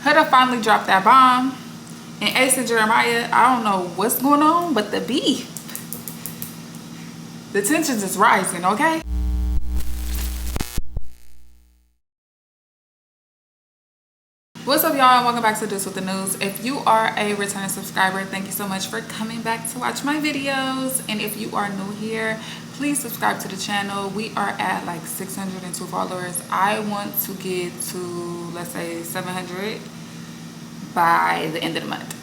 Huda finally dropped that bomb. And Ace and Jeremiah, I don't know what's going on, but the beef, the tensions is rising, okay? What's up, y'all? Welcome back to This With The News. If you are a returning subscriber, thank you so much for coming back to watch my videos. And if you are new here, please subscribe to the channel. We are at like 602 followers. I want to get to, let's say, 700 by the end of the month.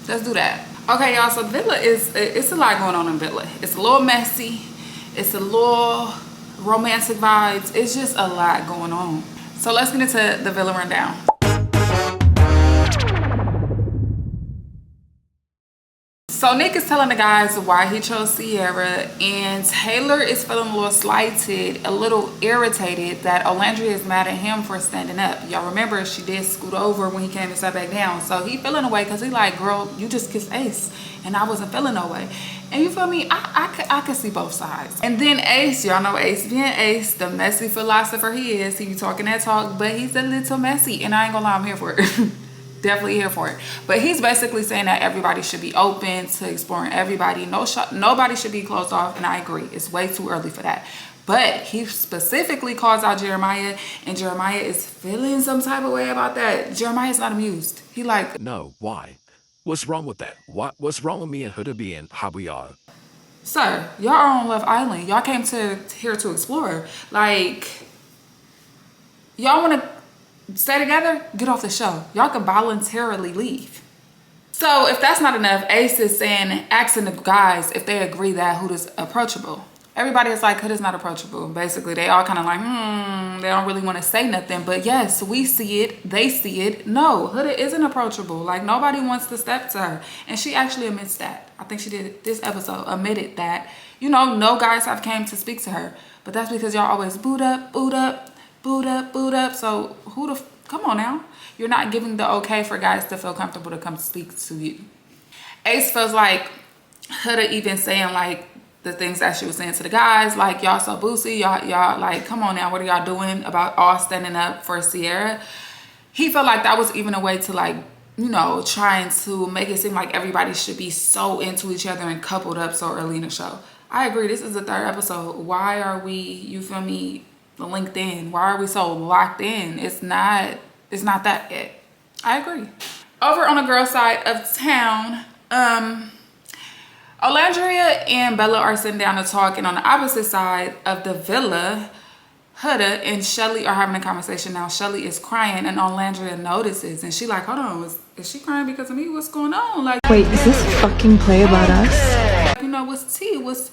Let's do that. Okay, y'all, so Villa it's a lot going on in Villa. It's a little messy. It's a little romantic vibes. It's just a lot going on. So let's get into the Villa rundown. So Nick is telling the guys why he chose Sierra, and Taylor is feeling a little slighted, a little irritated that Olandria is mad at him for standing up. Y'all remember she did scoot over when he came and sat back down. So he feeling away because he like, girl, you just kissed Ace and I wasn't feeling no way. And you feel me? I can see both sides. And then Ace, y'all know Ace being Ace, the messy philosopher he is. He be talking that talk, but he's a little messy, and I ain't gonna lie, I'm here for it. Definitely here for it. But he's basically saying that everybody should be open to exploring everybody. Nobody should be closed off, and I agree. It's way too early for that. But he specifically calls out Jeremiah, and Jeremiah is feeling some type of way about that. Jeremiah's not amused. He like, no, why? What's wrong with that? What's wrong with me and Huda being how we are? sir, y'all are on Love Island. Y'all came here to explore. Like, y'all want to stay together? Get off the show. Y'all can voluntarily leave. So if that's not enough, Ace is saying, asking the guys if they agree that Huda's approachable. Everybody is like, Huda's not approachable. Basically, they all kind of like, they don't really want to say nothing. But yes, we see it. They see it. No, Huda isn't approachable. Like, nobody wants to step to her. And she actually admits that. I think she did this episode, admitted that, you know, no guys have came to speak to her. But that's because y'all always boot up, boot up, boot up, boot up. So come on now. You're not giving the okay for guys to feel comfortable to come speak to you. Ace feels like Huda even saying like the things that she was saying to the guys, like, y'all so boozy, y'all like, come on now, what are y'all doing about all standing up for Sierra? He felt like that was even a way to, like, you know, trying to make it seem like everybody should be so into each other and coupled up so early in the show. I agree, this is the third episode. Why are we, you feel me, linked in? Why are we so locked in? It's not that yet. I agree. Over on the girl side of town, Olandria and Bella are sitting down to talk, and on the opposite side of the villa, Huda and Shelly are having a conversation. Now Shelly is crying, and Olandria notices, and she like, hold on, is she crying because of me? What's going on? Like, wait, is this a fucking play about us? You know, what's tea? What's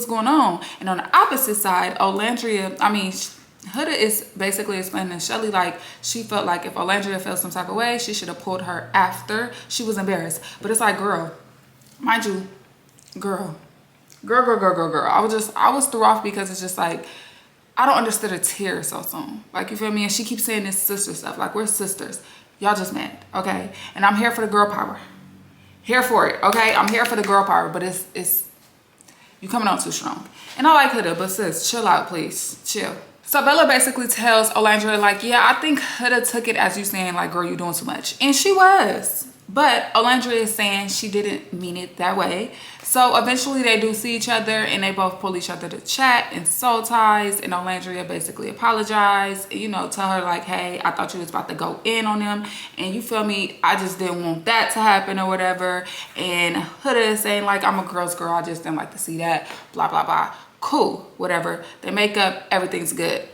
going on? And on the opposite side, Huda is basically explaining to Shelly like she felt like if Olandria felt some type of way, she should have pulled her after. She was embarrassed. But it's like, girl, mind you, girl. I was threw off because it's just like, I don't understand a tear so soon. Like, you feel me? And she keeps saying this sister stuff. Like, we're sisters. Y'all just mad, okay? And I'm here for the girl power. Here for it, okay? I'm here for the girl power, but it's you coming on too strong. And I like Huda, but sis, chill out, please. Chill. So Bella basically tells Olandria, like, yeah, I think Huda took it as you saying, like, girl, you doing too much. And she was. But Olandria is saying she didn't mean it that way. So eventually they do see each other, and they both pull each other to chat and soul ties. And Olandria basically apologized, you know, tell her like, hey, I thought you was about to go in on them. And you feel me? I just didn't want that to happen or whatever. And Huda is saying like, I'm a girl's girl. I just didn't like to see that. Blah, blah, blah. Cool, whatever. They make up. Everything's good.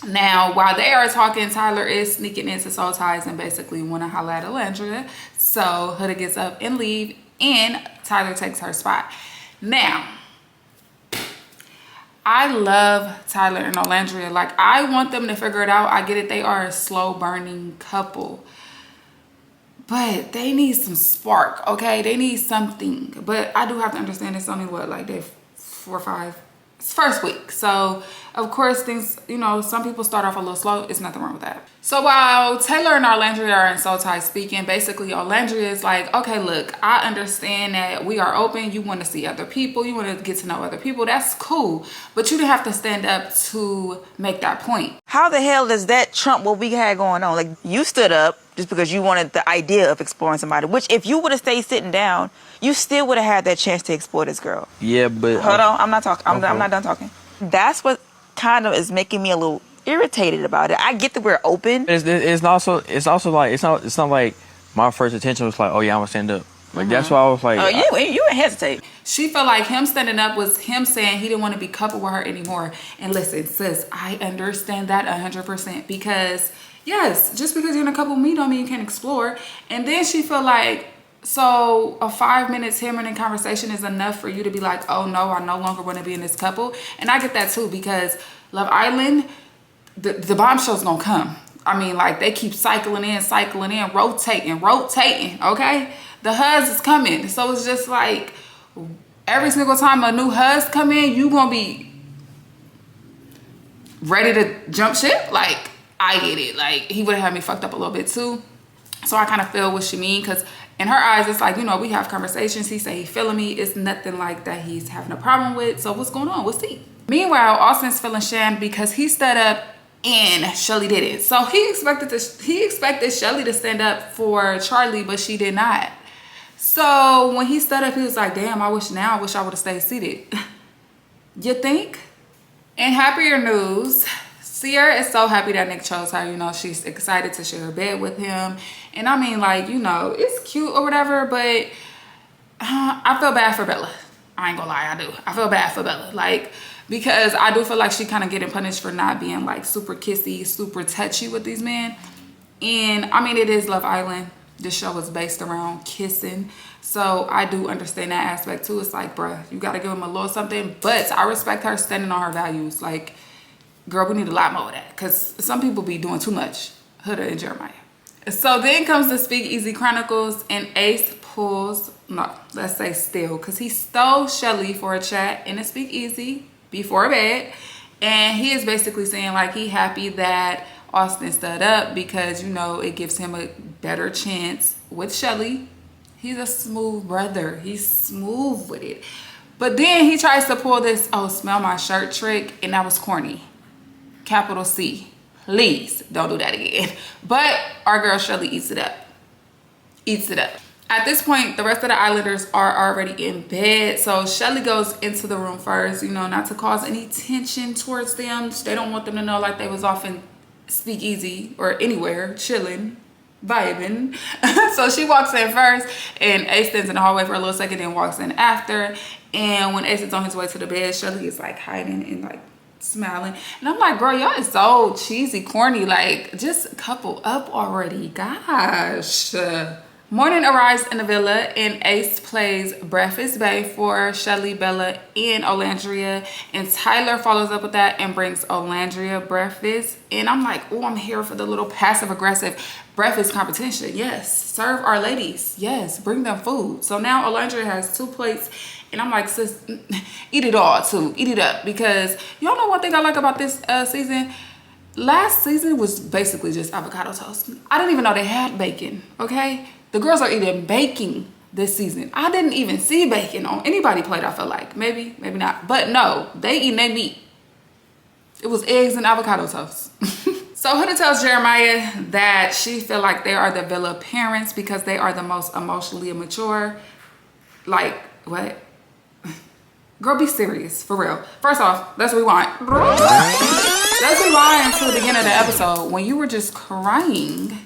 Now, while they are talking, Tyler is sneaking into soul ties and basically want to holler at Olandria. So Huda gets up and leave, and Tyler takes her spot. Now, I love Tyler and Olandria. Like, I want them to figure it out. I get it. They are a slow burning couple. But they need some spark, okay? They need something. But I do have to understand it's only what, like day 4 or 5? It's first week. So of course things, you know, some people start off a little slow. It's nothing wrong with that. So while Taylor and Olandria are in soul ties speaking, basically Olandria is like, okay, look, I understand that we are open. You want to see other people. You want to get to know other people. That's cool. But you didn't have to stand up to make that point. How the hell does that trump what we had going on? Like, you stood up just because you wanted the idea of exploring somebody. Which, if you would have stayed sitting down, you still would have had that chance to explore this girl. Yeah, but Hold on, I'm not talking. I'm Okay. not done talking. That's what kind of is making me a little irritated about it. I get that we're open. It's also like it's not like my first intention was like, oh yeah, I'm gonna stand up. Like that's why I was like, Oh, you ain't hesitate. She felt like him standing up was him saying he didn't want to be coupled with her anymore. And listen, sis, I understand that 100% because, yes, just because you're in a couple with me don't mean you can't explore. And then she felt like, so a 5 minutes hammering conversation is enough for you to be like, oh no, I no longer want to be in this couple. And I get that too because Love Island, the bombshell's gonna come. I mean, like, they keep cycling in, rotating, okay? The huzz is coming. So it's just like, every single time a new huzz come in, you gonna be ready to jump ship? Like, I get it. Like, he would have had me fucked up a little bit too. So I kind of feel what she mean, because in her eyes, it's like, you know, we have conversations. He say he feeling me. It's nothing like that he's having a problem with. So what's going on? What's he? Meanwhile, Austin's feeling shamed because he stood up and Shelly didn't. So he expected Shelly to stand up for Charlie, but she did not. So when he stood up, he was like, damn, I wish I would have stayed seated. You think? In happier news, Sierra is so happy that Nick chose her. You know, she's excited to share her bed with him. And I mean, like, you know, it's cute or whatever, but I feel bad for Bella. I ain't gonna lie, I do. I feel bad for Bella. Like, because I do feel like she kind of getting punished for not being like super kissy, super touchy with these men. And I mean, it is Love Island. This show is based around kissing. So I do understand that aspect too. It's like, bruh, you gotta give him a little something. But I respect her standing on her values. Like, girl, we need a lot more of that. Because some people be doing too much. Huda and Jeremiah. So then comes the Speakeasy Chronicles, and Ace pulls, no, let's say steal, because he stole Shelly for a chat in a Speakeasy before bed. And he is basically saying like he happy that Austin stood up because, you know, it gives him a better chance with Shelly. He's a smooth brother. He's smooth with it. But then he tries to pull this, oh, smell my shirt trick, and that was corny. Capital C. Please don't do that again. But our girl Shelly eats it up. Eats it up. At this point, the rest of the Islanders are already in bed. So Shelly goes into the room first, you know, not to cause any tension towards them. They don't want them to know like they was off in Speakeasy or anywhere, chilling, vibing. So she walks in first, and Ace stands in the hallway for a little second, then walks in after. And when Ace is on his way to the bed, Shelly is like hiding and like smiling. And I'm like, girl, y'all is so cheesy, corny. Like, just couple up already. Gosh. Morning arrives in the villa, and Ace plays Breakfast Bay for Shelly, Bella, and Olandria. And Tyler follows up with that and brings Olandria breakfast. And I'm like, oh, I'm here for the little passive-aggressive breakfast competition. Yes, serve our ladies. Yes, bring them food. So now Olandria has 2 plates. And I'm like, sis, eat it all too. Eat it up. Because y'all know one thing I like about this season? Last season was basically just avocado toast. I didn't even know they had bacon, okay? The girls are eating bacon this season. I didn't even see bacon on anybody's plate, I feel like. Maybe, maybe not. But no, they eating their meat. It was eggs and avocado toast. So Huda tells Jeremiah that she feel like they are the villa parents because they are the most emotionally immature. Like, what? Girl, be serious, for real. First off, let's rewind. Let's rewind to the beginning of the episode when you were just crying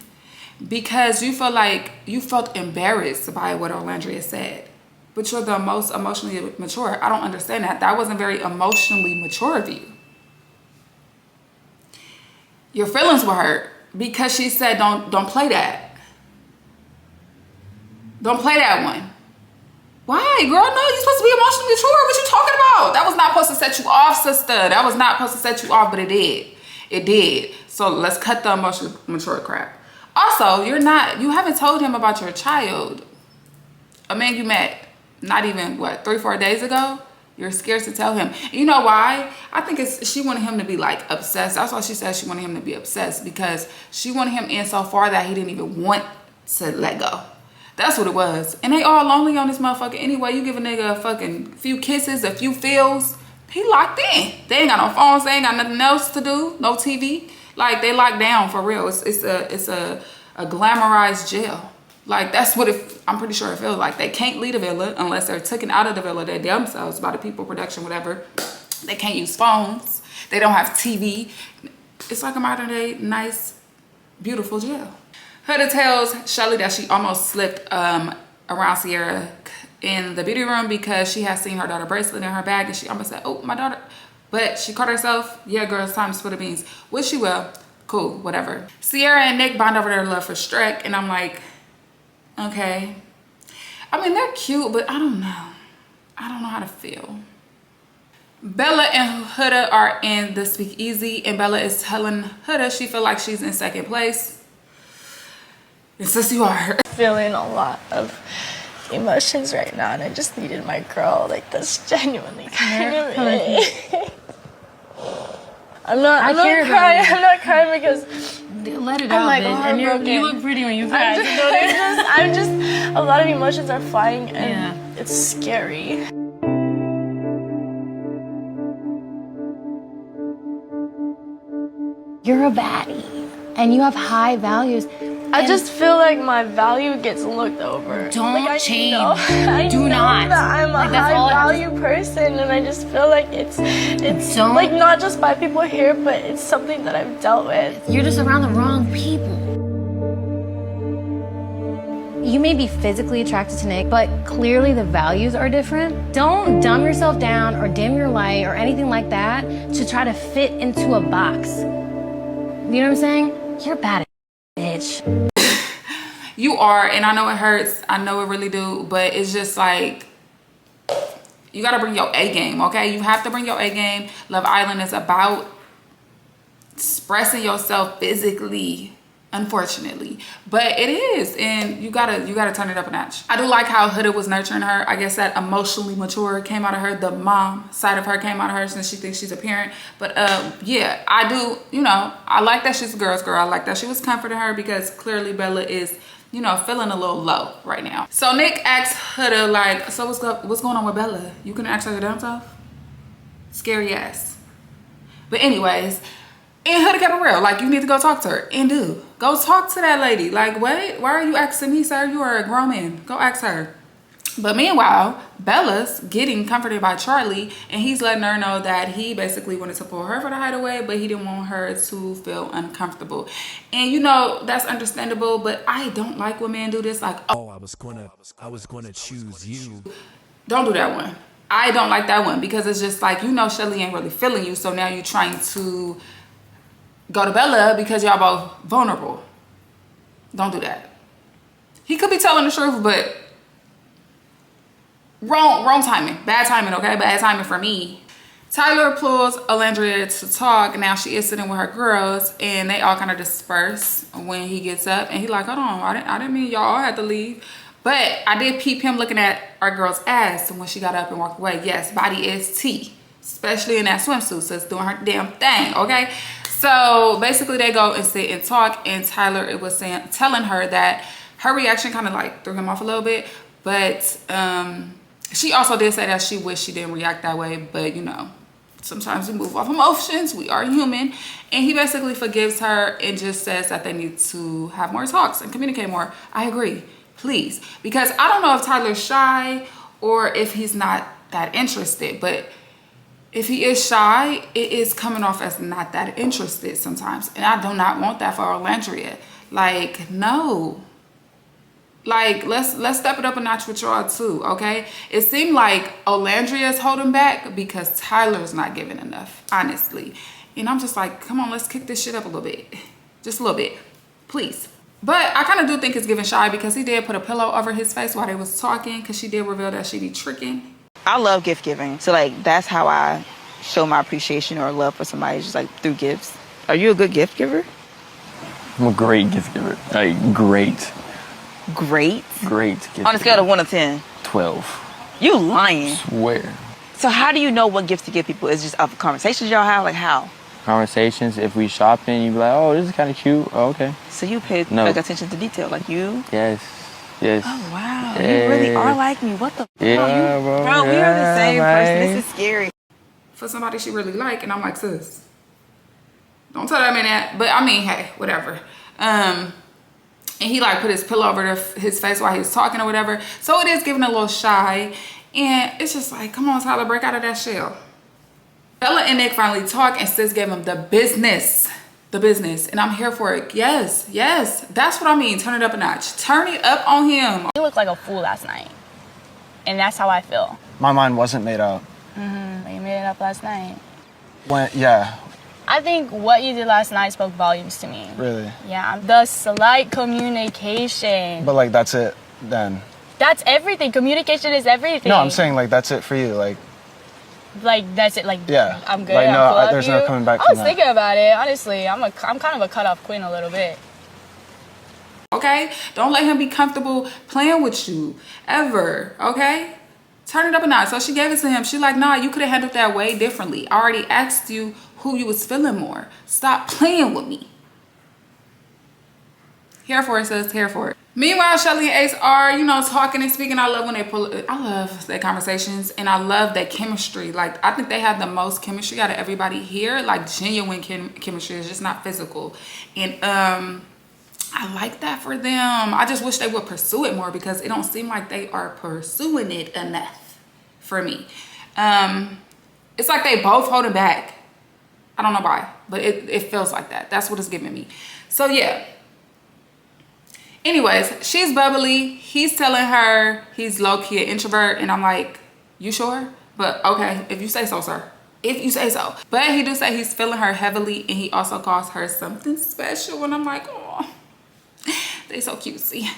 because you felt like you felt embarrassed by what Olandria said. But you're the most emotionally mature. I don't understand that. That wasn't very emotionally mature of you. Your feelings were hurt because she said don't play that. Don't play that one. Why, girl? No, you're supposed to be emotionally mature. What you talking about? That was not supposed to set you off, sister. That was not supposed to set you off, but it did. It did. So let's cut the emotionally mature crap. Also, you haven't told him about your child. A man you met not even, what, 3-4 days ago? You're scared to tell him. You know why? I think she wanted him to be like obsessed. That's why she said she wanted him to be obsessed, because she wanted him in so far that he didn't even want to let go. That's what it was. And they all lonely on this motherfucker anyway. You give a nigga a fucking few kisses, a few feels, he locked in. They ain't got no phones. They ain't got nothing else to do. No TV. Like, they locked down for real. It's a a glamorized jail. Like, that's what I'm pretty sure it feels like. They can't leave the villa unless they're taken out of the villa themselves by the people, production, whatever. They can't use phones. They don't have TV. It's like a modern day, nice, beautiful jail. Huda tells Shelly that she almost slipped around Sierra in the beauty room because she has seen her daughter bracelet in her bag and she almost said, oh, my daughter. But she caught herself. Yeah, girl, it's time to spill the beans. Which she will. Cool, whatever. Sierra and Nick bond over their love for Streck, and I'm like, okay. I mean, they're cute, but I don't know. I don't know how to feel. Bella and Huda are in the speakeasy, and Bella is telling Huda she feel like she's in second place. And sis, you are. Feeling a lot of emotions right now, and I just needed my girl. Like, that's genuinely kind of it. I'm not crying. I'm not crying because Let it I'm out, like, bitch. heartbroken. You look pretty when you cry. I'm just a lot of emotions are flying, and it's scary. You're a baddie, and you have high values. I just feel like my value gets looked over. Don't like, change. I Do know not. that I'm a Like, that's all high value person, and I just feel like it's Don't- like not just by people here, but it's something that I've dealt with. You're just around the wrong people. You may be physically attracted to Nick, but clearly the values are different. Don't dumb yourself down or dim your light or anything like that to try to fit into a box. You know what I'm saying? You're bad, bitch. You are, and I know it hurts. I know it really do, but it's just like, you gotta bring your A game, okay? You have to bring your A game. Love Island is about expressing yourself physically, unfortunately, but it is, and you gotta turn it up a notch. I do like how Huda was nurturing her. I guess that emotionally mature came out of her. The mom side of her came out of her since she thinks she's a parent. But yeah, I do, you know, I like that she's a girl's girl. I like that she was comforting her because clearly Bella is, you know, feeling a little low right now. So Nick asks Huda, like, so what's going on with Bella? You can ask her down south? Scary ass. But anyways, and Huda kept it real. Like, you need to go talk to her. And do. Go talk to that lady. Like, wait, why are you asking me, sir? You are a grown man. Go ask her. But meanwhile, Bella's getting comforted by Charlie, and he's letting her know that he basically wanted to pull her for the hideaway, but he didn't want her to feel uncomfortable. And you know, that's understandable, but I don't like when men do this. Like, Oh, I was gonna choose you. don't do that one. I don't like that one because it's just like, you know, Shelly ain't really feeling you, so now you're trying to go to Bella because y'all both vulnerable. Don't do that. He could be telling the truth, but wrong timing. Bad timing, okay? Bad timing for me. Tyler pulls Alandria to talk. Now she is sitting with her girls, and they all kind of disperse when he gets up. And he like, hold on, I didn't mean y'all all had to leave. But I did peep him looking at our girl's ass when she got up and walked away. Yes, body is tea, especially in that swimsuit. So it's doing her damn thing, okay? So basically they go and sit and talk, and Tyler was telling her that her reaction kind of like threw him off a little bit, but she also did say that she wished she didn't react that way, but you know, sometimes we move off emotions, we are human. And he basically forgives her and just says that they need to have more talks and communicate more. I agree, please, because I don't know if Tyler's shy or if he's not that interested, but if he is shy, it is coming off as not that interested sometimes. And I do not want that for Alandria. Like, no. Like, let's step it up a notch with y'all too, okay? It seemed like Alandria is holding back because Tyler's not giving enough, honestly. And I'm just like, come on, let's kick this shit up a little bit. Just a little bit, please. But I kind of do think it's giving shy because he did put a pillow over his face while they was talking, because she did reveal that she be tricking. I love gift giving. So, like, that's how I show my appreciation or love for somebody, just, like, through gifts. Are you a good gift giver? I'm a great gift giver. Like, great. Great? Great gift On a scale of 1 to 10? 12. You lying. Swear. So how do you know what gifts to give people? Is it just off conversations y'all have? Like, how? Conversations, if we shopping, you be like, oh, this is kind of cute. Oh, okay. So you pay No. like attention to detail, like you? Yes. Yes. Oh, wow. Yeah. You really are like me. What the Yeah, fuck? bro. Bro, we are the same Yeah, person. right. This is scary. For somebody she really like, and I'm like, sis, don't tell that man that. But I mean, hey, whatever. And he like put his pillow over his face while he was talking or whatever. So it is giving a little shy. And it's just like, come on, Tyler, break out of that shell. Bella and Nick finally talk, and sis gave him the business. The business. And I'm here for it. Yes, yes. That's what I mean. Turn it up a notch. Turn it up on him. You looked like a fool last night. And that's how I feel. My mind wasn't made up. Mm-hmm. You made it up last night. Yeah. I think what you did last night spoke volumes to me. Really? Yeah. The slight communication. But like, that's it then? That's everything. Communication is everything. No, I'm saying like, that's it for you. Like that's it. Like, yeah. I'm good. Like, no, I'm cool there's you. no coming back I from was that. thinking about it. Honestly, I'm kind of a cut-off queen a little bit. Okay? Don't let him be comfortable playing with you ever. Okay? Turn it up a notch. So she gave it to him. She like, nah, you could have handled that way differently. I already asked you who you was feeling more. Stop playing with me. Here for it, sis. Here for it. Meanwhile, Shelly and Ace are, you know, talking and speaking. I love when they I love their conversations, and I love their chemistry. Like, I think they have the most chemistry out of everybody here. Like, genuine chemistry. It's just not physical. And I like that for them. I just wish they would pursue it more, because it don't seem like they are pursuing it enough for me. It's like they both holding back. I don't know why, but it feels like that. That's what it's giving me. So yeah. Anyways, she's bubbly. He's telling her he's low-key an introvert, and I'm like, you sure? But okay, if you say so, sir. If you say so. But he do say he's feeling her heavily, and he also calls her something special, and I'm like, oh, they so cutesy.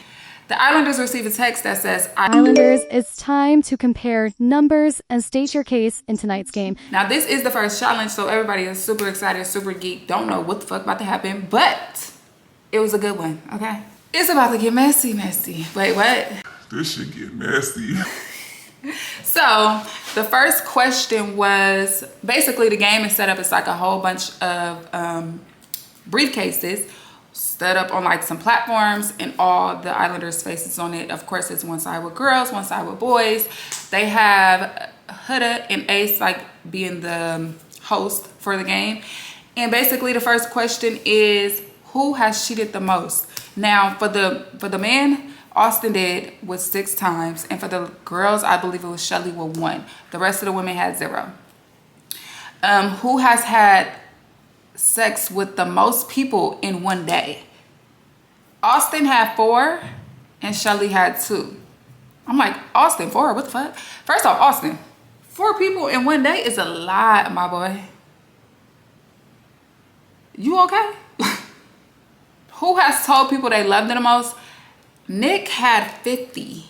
The Islanders receive a text that says, Islanders, it's time to compare numbers and state your case in tonight's game. Now, this is the first challenge, so everybody is super excited, super geeked. Don't know what the fuck about to happen, but it was a good one, okay? It's about to get messy. Wait, what? This shit get messy. So, the first question was, basically the game is set up, it's like a whole bunch of briefcases set up on like some platforms, and all the Islanders' faces on it. Of course, it's one side with girls, one side with boys. They have Huda and Ace like being the host for the game. And basically the first question is, who has cheated the most? Now, for the men, Austin did with 6 times, and for the girls, I believe it was Shelly with 1. The rest of the women had 0. Who has had sex with the most people in one day? Austin had 4 and Shelly had 2. I'm like, Austin, 4? What the fuck? First off, Austin, 4 people in one day is a lot, my boy. You okay? Who has told people they loved them the most? Nick had 50.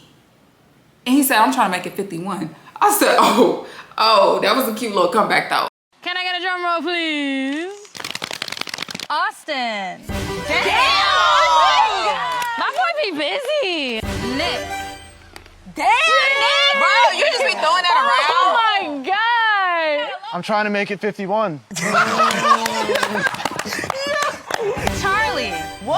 And he said, I'm trying to make it 51. I said, oh, that was a cute little comeback though. Can I get a drum roll, please? Austin. Damn! My boy be busy. Nick. Damn, Nick! Bro, you just be throwing that Oh around. my God. I'm trying to make it 51. Charlie. Whoa! I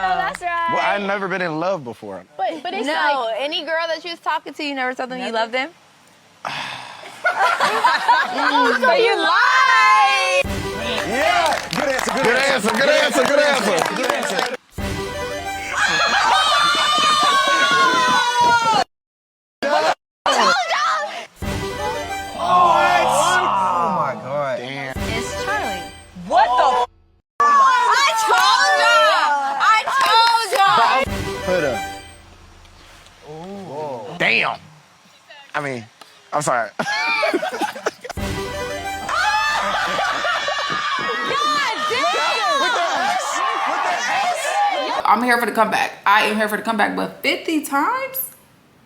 know that's right. Well, I've never been in love before. But it's No, like, any girl that you was talking to, you never told them you loved them? so you lied. Yeah! Good answer, good answer, good answer, good answer. Good answer. Oh my God. Damn. It's Charlie. What the I told ya! Huda. Ooh. Damn. I mean, I'm sorry. I'm here for the comeback. I am here for the comeback, but 50 times?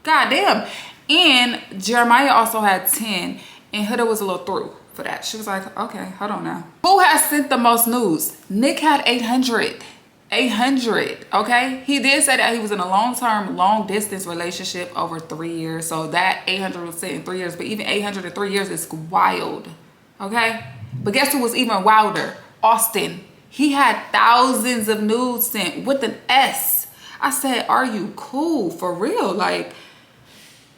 God damn. And Jeremiah also had 10, and Huda was a little through for that. She was like, okay, hold on now. Who has sent the most nudes? Nick had 800. 800, okay? He did say that he was in a long-term, long-distance relationship over 3 years. So that 800 was sent in 3 years. But even 800 in 3 years is wild, okay? But guess who was even wilder? Austin. He had thousands of nudes sent with an S. I said, are you cool? For real? Like,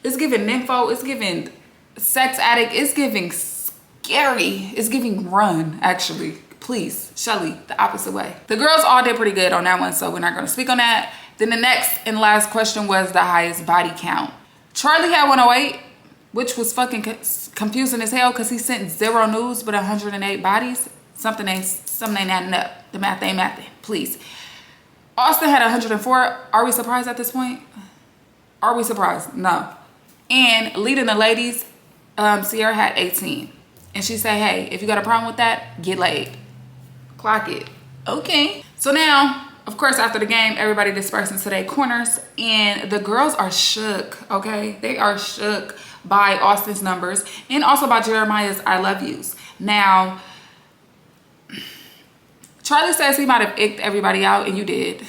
it's giving nympho. It's giving sex addict. It's giving scary. It's giving run, actually. Please, Shelly, the opposite way. The girls all did pretty good on that one, so we're not gonna speak on that. Then the next and last question was the highest body count. Charlie had 108, which was fucking confusing as hell because he sent 0 nudes but 108 bodies. Something ain't adding up. The math ain't mathing, please. Austin had 104. Are we surprised at this point? Are we surprised? No. And leading the ladies, Sierra had 18. And she said, hey, if you got a problem with that, get laid. Clock it. Okay. So now, of course, after the game, everybody dispersed into their corners. And the girls are shook, okay? They are shook by Austin's numbers. And also by Jeremiah's I love yous. Now, Charlie says he might have icked everybody out, and you did.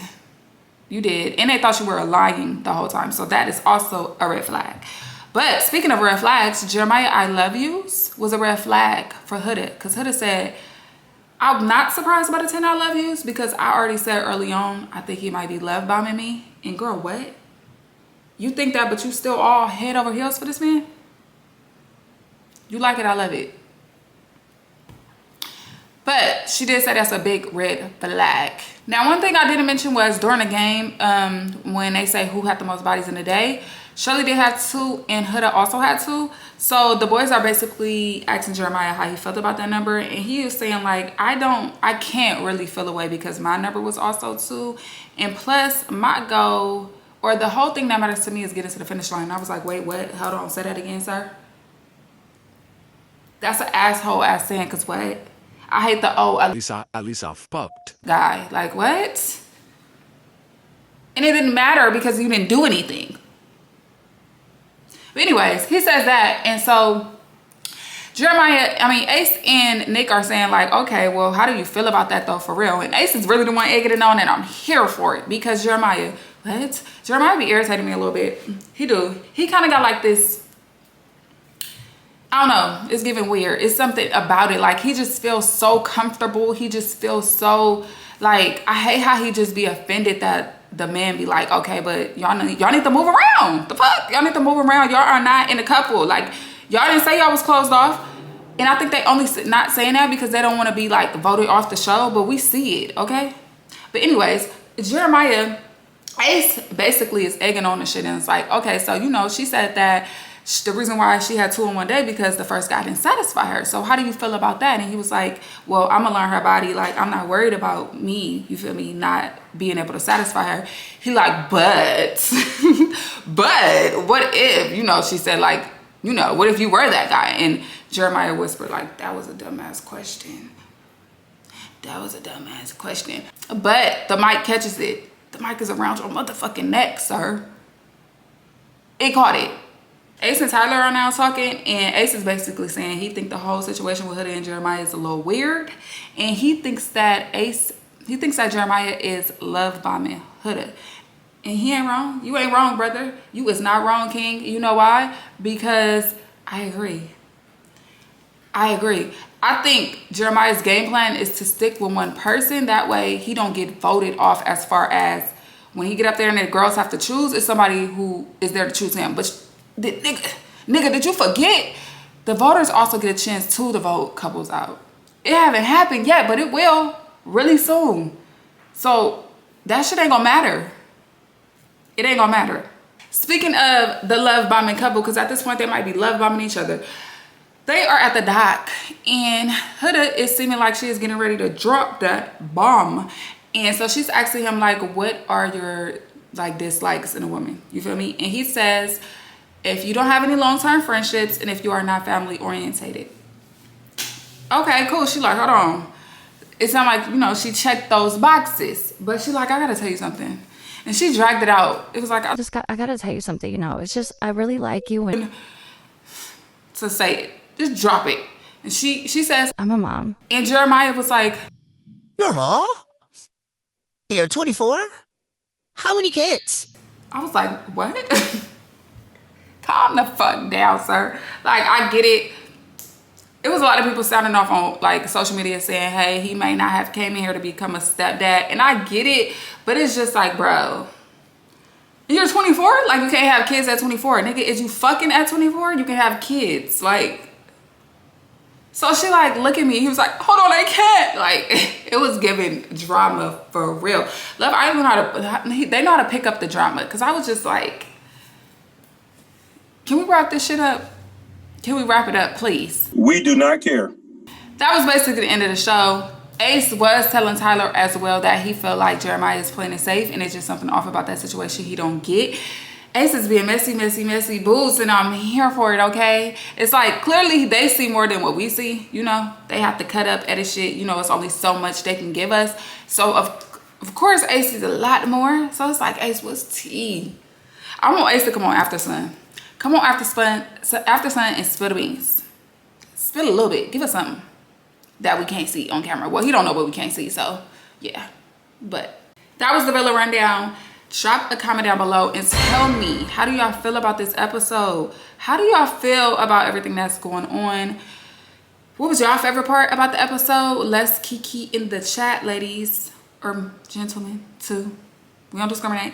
You did. And they thought you were lying the whole time. So that is also a red flag. But speaking of red flags, Jeremiah I love yous was a red flag for Huda. Because Huda said, I'm not surprised by the 10 I love yous because I already said early on, I think he might be love bombing me. And girl, what? You think that, but you still all head over heels for this man? You like it, I love it. But she did say that's a big red flag. Now, one thing I didn't mention was during the game, when they say who had the most bodies in the day, Shirley did have 2 and Huda also had 2. So the boys are basically asking Jeremiah how he felt about that number. And he was saying like, I can't really feel away because my number was also 2. And plus my goal, or the whole thing that matters to me is getting to the finish line. And I was like, wait, what? Hold on, say that again, sir. That's an asshole ass saying, cause what? I hate the at least I fucked. Guy. Like what? And it didn't matter because you didn't do anything. But anyways, he says that, and so Ace and Nick are saying like, okay, well, how do you feel about that though, for real? And Ace is really the one egging it on, and I'm here for it because Jeremiah be irritating me a little bit. He do. He kind of got like this. I don't know, it's giving weird. It's something about it. Like he just feels so comfortable. He just feels so like, I hate how he just be offended that the man be like, okay, but y'all need to move around. The fuck? Y'all need to move around. Y'all are not in a couple. Like y'all didn't say y'all was closed off. And I think they only not saying that because they don't want to be like voted off the show, but we see it, okay? But anyways, Jeremiah, Ace basically is egging on the shit, and it's like, okay, so you know, she said that the reason why she had 2 in one day because the first guy didn't satisfy her. So how do you feel about that? And he was like, well, I'm gonna learn her body. Like, I'm not worried about me, you feel me, not being able to satisfy her. He like, but what if, you know, she said like, you know, what if you were that guy? And Jeremiah whispered like, that was a dumbass question. That was a dumbass question. But the mic catches it. The mic is around your motherfucking neck, sir. It caught it. Ace and Tyler are now talking, and Ace is basically saying he thinks the whole situation with Huda and Jeremiah is a little weird, and he thinks that Jeremiah is love bombing Huda, and he ain't wrong. You ain't wrong, brother. You is not wrong, King. You know why? Because I agree. I think Jeremiah's game plan is to stick with one person. That way he don't get voted off as far as when he get up there and the girls have to choose. It's somebody who is there to choose him. But nigga, did you forget? The voters also get a chance to vote couples out. It haven't happened yet, but it will really soon. So that shit ain't gonna matter. It ain't gonna matter. Speaking of the love bombing couple, because at this point they might be love bombing each other. They are at the dock, and Huda is seeming like she is getting ready to drop that bomb. And so she's asking him like, what are your like dislikes in a woman? You feel me? And he says, if you don't have any long-term friendships and if you are not family orientated. Okay, cool. She like, hold on. It sounded like, you know, she checked those boxes, but she like, I gotta tell you something. And she dragged it out. It was like, I gotta tell you something, you know, it's just, I really like you. And to say it, just drop it. And she says, I'm a mom. And Jeremiah was like, you're a mom? You're 24? How many kids? I was like, what? Calm the fuck down, sir. Like, I get it. It was a lot of people sounding off on like social media saying, hey, he may not have came in here to become a stepdad. And I get it, but it's just like, bro, you're 24? Like, you can't have kids at 24. Nigga, is you fucking at 24? You can have kids. Like, So she like, look at me. He was like, hold on, I can't. Like, it was giving drama for real. Love Island, they know how to pick up the drama. Because I was just like, can we wrap this shit up? Can we wrap it up, please? We do not care. That was basically the end of the show. Ace was telling Tyler as well that he felt like Jeremiah is playing it safe and it's just something off about that situation he don't get. Ace is being messy boots, and I'm here for it, okay? It's like, clearly they see more than what we see, you know? They have to cut up, edit shit. You know, it's only so much they can give us. So, of course, Ace is a lot more. So, it's like, Ace, what's tea? I want Ace to come on After Sun. Come on After Sun and spill the beans. Spill a little bit. Give us something that we can't see on camera. Well, he don't know what we can't see, so, yeah. But that was the Villa Rundown. Drop a comment down below and tell me, how do y'all feel about this episode? How do y'all feel about everything that's going on? What was y'all favorite part about the episode? Let's kiki in the chat, ladies, or gentlemen too. We don't discriminate.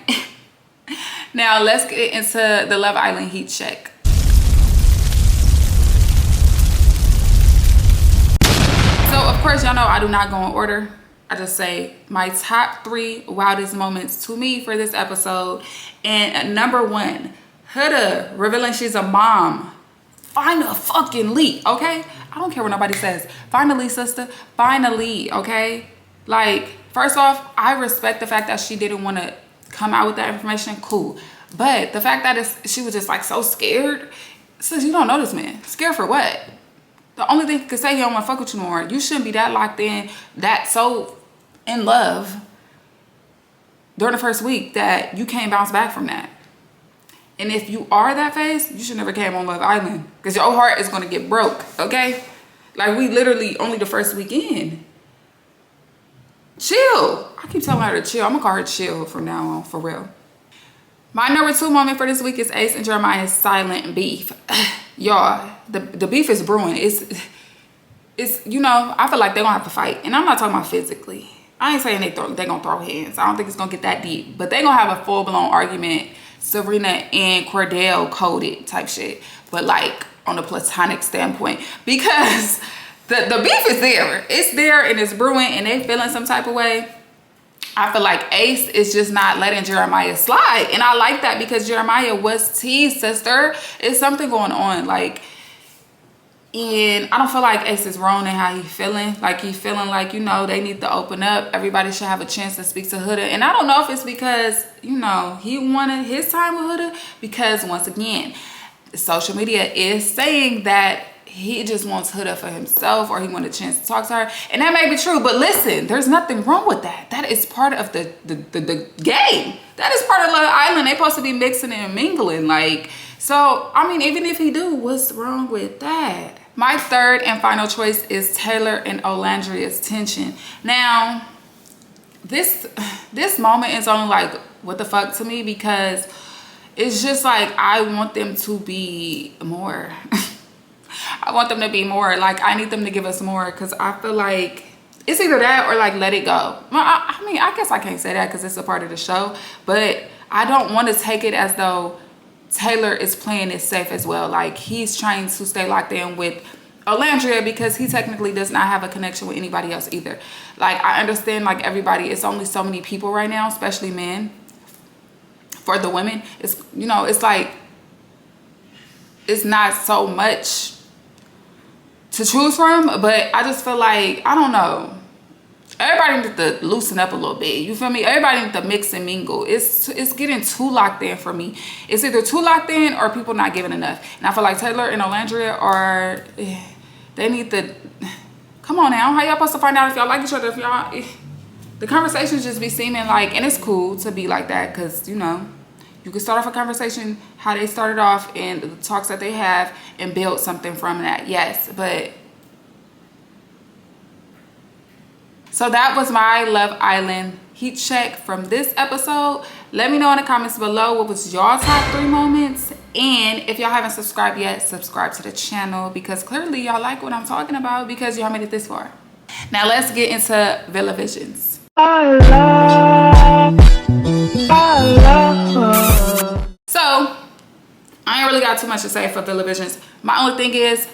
Now let's get into the Love Island heat check. So of course y'all know I do not go in order. I just say my top 3 wildest moments to me for this episode. And number 1, Huda revealing she's a mom. Finally, okay? I don't care what nobody says. Finally, sister. Finally, okay? Like, first off, I respect the fact that she didn't want to come out with that information. Cool. But the fact that she was just like so scared. Sis, you don't know this man. Scared for what? The only thing he could say, he don't want to fuck with you no more. You shouldn't be that locked in, that so in love during the first week that you can't bounce back from that. And if you are that phase, you should never came on Love Island, because your heart is going to get broke, okay? Like, we literally only the first week in. Chill. I keep telling her to chill. I'm going to call her chill from now on, for real. My number 2 moment for this week is Ace and Jeremiah's silent beef. Y'all, the beef is brewing. It's, you know, I feel like they're going to have to fight. And I'm not talking about physically. I ain't saying they're going to throw hands. I don't think it's going to get that deep. But they're going to have a full-blown argument, Serena and Cordell coded type shit. But, like, on a platonic standpoint. Because the beef is there. It's there and it's brewing and they feeling some type of way. I feel like Ace is just not letting Jeremiah slide. And I like that because Jeremiah was teased, sister. It's something going on. Like, and I don't feel like Ace is wrong in how he's feeling. Like, he's feeling like, you know, they need to open up. Everybody should have a chance to speak to Huda. And I don't know if it's because, you know, he wanted his time with Huda. Because, once again, social media is saying that he just wants Huda for himself, or he wanted a chance to talk to her. And that may be true. But listen, there's nothing wrong with that. That is part of the game. That is part of Love Island. They're supposed to be mixing and mingling. Like, so, I mean, even if he do, what's wrong with that? My 3rd and final choice is Taylor and Olandria's tension. Now, this moment is only like, what the fuck to me, because it's just like, I want them to be more. I want them to be more. Like, I need them to give us more, because I feel like it's either that or like let it go. Well, I mean, I guess I can't say that because it's a part of the show, but I don't want to take it as though Taylor is playing it safe as well. Like, he's trying to stay locked in with Olandria because he technically does not have a connection with anybody else either. Like, I understand, like, everybody, it's only so many people right now, especially men. For the women, it's, you know, it's like, it's not so much to choose from, but I just feel like, I don't know, everybody needs to loosen up a little bit. You feel me? Everybody needs to mix and mingle. It's getting too locked in for me. It's either too locked in or people not giving enough. And I feel like Taylor and Olandria are, they need to, come on now. How y'all supposed to find out if y'all like each other? If y'all, the conversations just be seeming like, and it's cool to be like that, because, you know, you can start off a conversation how they started off and the talks that they have and build something from that. Yes, but so that was my Love Island heat check from this episode. Let me know in the comments below what was y'all top 3 moments. And if y'all haven't subscribed yet, subscribe to the channel, because clearly y'all like what I'm talking about because y'all made it this far. Now let's get into Villa Visions. So I ain't really got too much to say for Villa Visions. My only thing is,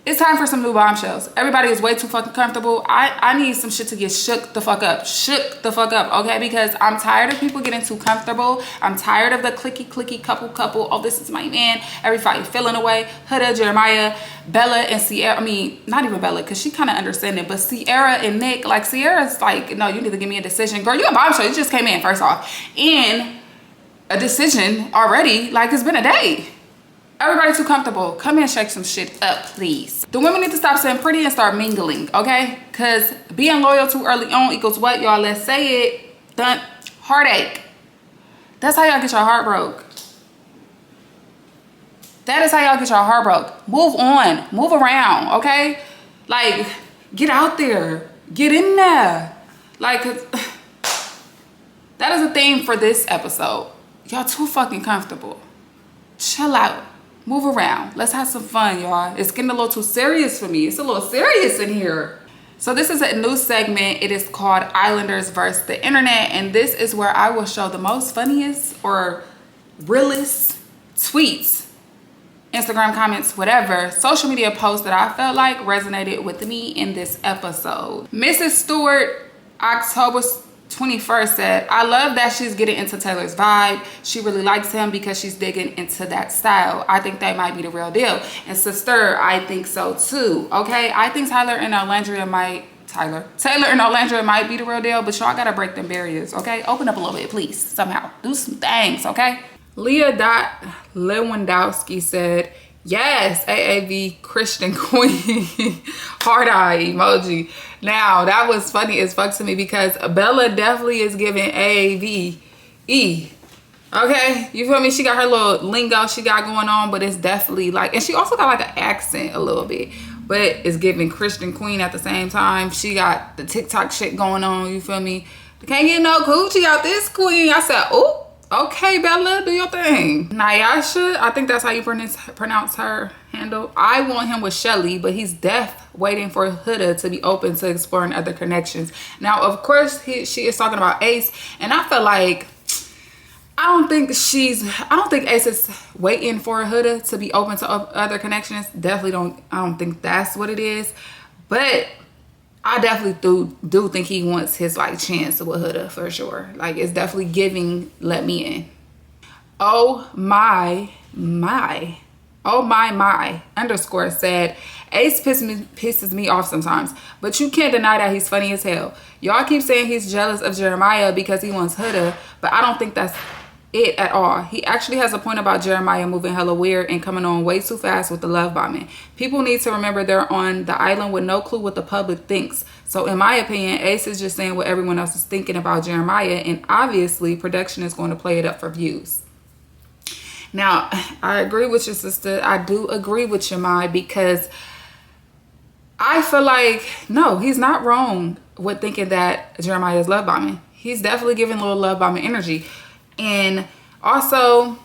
It's time for some new bombshells. Everybody is way too fucking comfortable. I need some shit to get shook the fuck up. Shook the fuck up, okay? Because I'm tired of people getting too comfortable. I'm tired of the clicky couple. Oh, this is my man. Everybody feeling away. Huda, Jeremiah, Bella, and Sierra. I mean, not even Bella, because she kind of understanding. But Sierra and Nick, like, Sierra's like, no, you need to give me a decision. Girl, you a bombshell. You just came in, first off. And a decision already. Like, it's been a day. Everybody too comfortable. Come and shake some shit up, please. The women need to stop saying pretty and start mingling, okay? Because being loyal too early on equals what, y'all? Let's say it. Done. Heartache. That's how y'all get your heart broke. That is how y'all get your heart broke. Move on. Move around, okay? Like, get out there. Get in there. Like, that is a theme for this episode. Y'all too fucking comfortable. Chill out. Move around. Let's have some fun, y'all. It's getting a little too serious for me. It's a little serious in here. So this is a new segment. It is called Islanders versus the Internet. And this is where I will show the most funniest or realest tweets, Instagram comments, whatever, social media posts that I felt like resonated with me in this episode. Mrs. Stewart, October 21st said, I love that she's getting into Taylor's vibe. She really likes him because she's digging into that style. I think that might be the real deal. And sister, I think so too. Okay, I think Taylor and Olandria might be the real deal, but y'all gotta break them barriers, okay? Open up a little bit, please, somehow. Do some things, okay? Leah Lewandowski said, yes, AAV Christian Queen. Heart eye emoji. Now, that was funny as fuck to me because Bella definitely is giving AAV E. Okay? You feel me? She got her little lingo she got going on, but it's definitely like, and she also got like an accent a little bit, but it's giving Christian Queen at the same time. She got the TikTok shit going on, you feel me? Can't get no coochie out this queen. I said, ooh. Okay, Bella, do your thing. Nyasha, I think that's how you pronounce her handle. I want him with Shelly, but he's waiting for Huda to be open to exploring other connections. Now, of course, she is talking about Ace, and I feel like I don't think Ace is waiting for Huda to be open to other connections. Definitely I don't think that's what it is. But I definitely do think he wants his like chance with Huda for sure. Like, it's definitely giving let me in. Oh my underscore said, Ace pisses me off sometimes, but you can't deny that he's funny as hell. Y'all keep saying he's jealous of Jeremiah because he wants Huda, but I don't think that's it at all. He actually has a point about Jeremiah moving hella weird and coming on way too fast with the love bombing. People need to remember they're on the island with no clue what the public thinks. So in my opinion, Ace is just saying what everyone else is thinking about Jeremiah, and obviously production is going to play it up for views. Now, I agree with your sister. I do agree with your mind, because I feel like, no, he's not wrong with thinking that Jeremiah is love bombing. He's definitely giving a little love bombing energy. And also,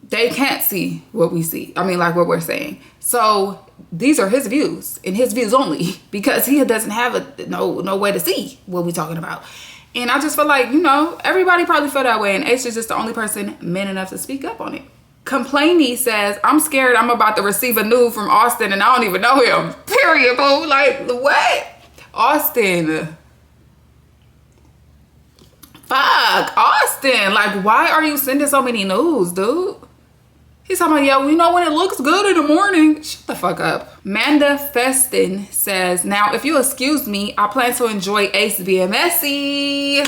they can't see what we see. I mean, like what we're saying. So these are his views and his views only, because he doesn't have no way to see what we're talking about. And I just feel like, you know, everybody probably feel that way, and Ace is just the only person man enough to speak up on it. Complainy says, I'm scared I'm about to receive a nude from Austin and I don't even know him. Period, boo. Like, what? Austin. Fuck, Austin. Like, why are you sending so many nudes, dude? He's talking about, yeah, you know, when it looks good in the morning. Shut the fuck up. Manda Festin says, now, if you excuse me, I plan to enjoy Ace being messy.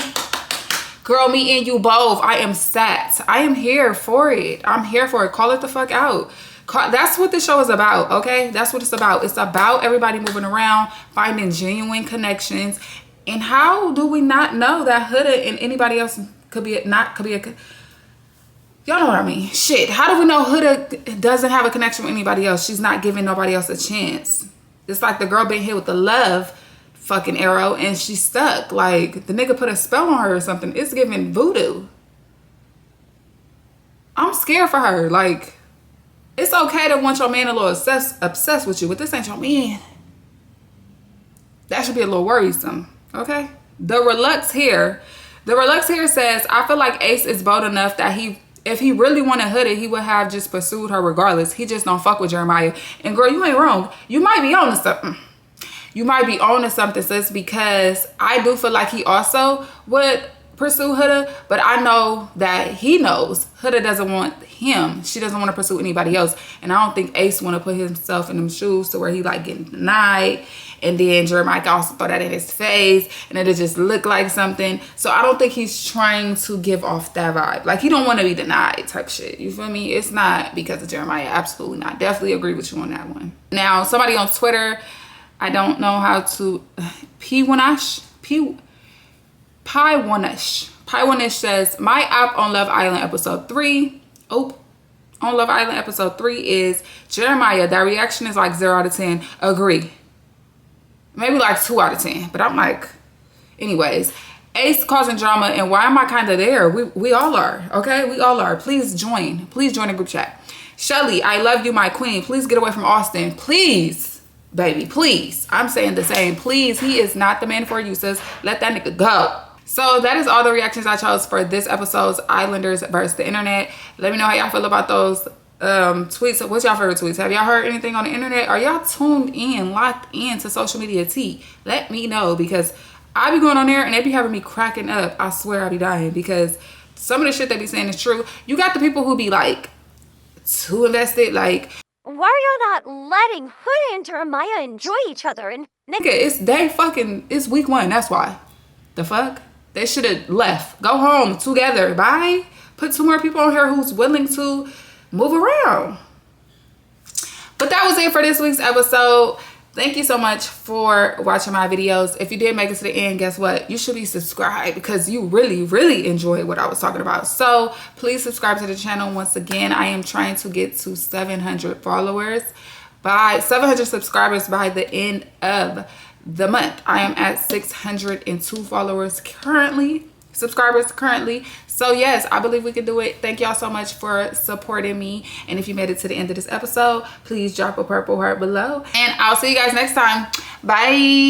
Girl, me and you both. I am set. I am here for it. I'm here for it. Call it the fuck out. That's what this show is about, okay? That's what it's about. It's about everybody moving around, finding genuine connections. And how do we not know that Huda and anybody else could be a... Y'all know what I mean. Shit. How do we know Huda doesn't have a connection with anybody else? She's not giving nobody else a chance. It's like the girl been hit with the love fucking arrow and she's stuck. Like, the nigga put a spell on her or something. It's giving voodoo. I'm scared for her. Like, it's okay to want your man a little obsessed with you, but this ain't your man. That should be a little worrisome. The Relux here says, I feel like Ace is bold enough that he If he really wanted Huda, he would have just pursued her regardless. He just don't fuck with Jeremiah. And girl, you ain't wrong. You might be on to something. You might be on to something, sis, because I do feel like he also would pursue Huda, but I know that he knows Huda doesn't want him. She doesn't want to pursue anybody else. And I don't think Ace want to put himself in them shoes to where he like getting denied. And then Jeremiah can also throw that in his face and it'll just look like something. So I don't think he's trying to give off that vibe. Like, he don't want to be denied type shit. You feel me? It's not because of Jeremiah. Absolutely not. Definitely agree with you on that one. Now, somebody on Twitter, I don't know how to, Pie1ish says, my app on Love Island episode 3. On Love Island episode 3 is Jeremiah. That reaction is like 0 out of 10. Agree. Maybe like 2 out of 10. But I'm like, anyways. Ace causing drama, and why am I kind of there? We all are, okay? We all are. Please join. Please join the group chat. Shelly, I love you, my queen. Please get away from Austin. Please, baby, please. I'm saying the same. Please, he is not the man for you, sis. Let that nigga go. So that is all the reactions I chose for this episode's Islanders versus the internet. Let me know how y'all feel about those tweets. What's y'all favorite tweets? Have y'all heard anything on the internet? Are y'all tuned in, locked in to social media tea? Let me know, because I be going on there and they be having me cracking up. I swear I be dying, because some of the shit they be saying is true. You got the people who be like too invested, like, why are y'all not letting Huda and Jeremiah enjoy each other? And nigga, it's week 1. That's why. The fuck? They should have left. Go home together. Bye. Put 2 more people on here who's willing to move around. But that was it for this week's episode. Thank you so much for watching my videos. If you did make it to the end, guess what? You should be subscribed, because you really, really enjoyed what I was talking about. So please subscribe to the channel. Once again, I am trying to get to 700 followers, 700 subscribers by the end of the month. I am at 602 subscribers currently. So yes, I believe we can do it. Thank y'all so much for supporting me. And if you made it to the end of this episode, please drop a purple heart below. And I'll see you guys next time. Bye.